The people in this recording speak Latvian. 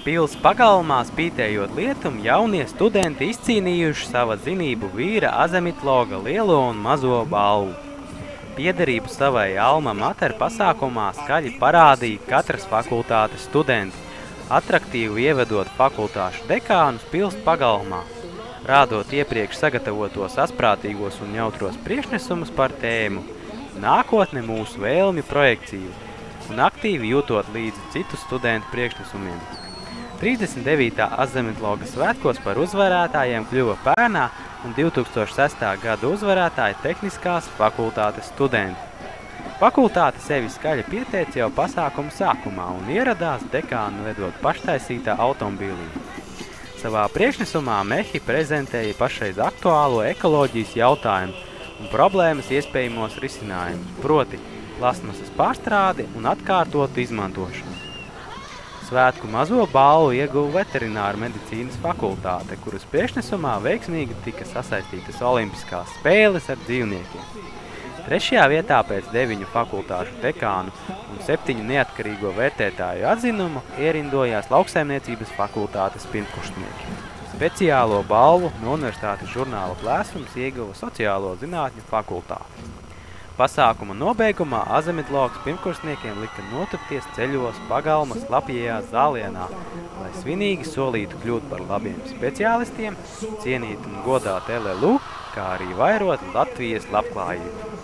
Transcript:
Pils pagalmā spītējot lietumu, jaunie studenti izcīnījuši sava zinību vīra Azemitloga lielo un mazo balvu. Piederību savai alma mater pasākumā skaļi parādīja katras fakultātes studenti, atraktīvi ievedot fakultāšu dekānus Pils pagalmā, rādot iepriekš sagatavotos asprātīgos un jautros priekšnesumus par tēmu Nākotne mūsu vēlmju projekciju un aktīvi jūtot līdzi citu studentu priekšnesumiem. 39. Azemitloga svētkos par uzvarētājiem kļuva pērnā un 2006. gada uzvarētāji tehniskās fakultātes studenti. Fakultāte sevi skaļi pieteica jau pasākumu sākumā un ieradās dekānu vedot paštaisītā automobīlī. Savā priekšnesumā mehi prezentēja pašreiz aktuālo ekoloģijas jautājumu un problēmas iespējamos risinājumus, proti plastmasas pārstrādi un atkārtotu izmantošanu. Svētku mazo balvu ieguva veterināra medicīnas fakultāte, kuras priekšnesumā veiksmīgi tika sasaistītas olimpiskās spēles ar dzīvniekiem. 3. vietā pēc 9 fakultāšu dekānu un 7 neatkarīgo vērtētāju atzinumu ierindojās lauksaimniecības fakultātes pirmkursnieki. Speciālo balvu no Universitātes žurnāla Plēsums ieguva sociālo zinātņu fakultāte. Pasākuma nobeigumā Azemitlogas pirmkursniekiem lika notupties ceļos pagalmas lapjajā zālienā, lai svinīgi solītu kļūt par labiem speciālistiem, cienīt un godāt LLU, kā arī vairot Latvijas labklājību.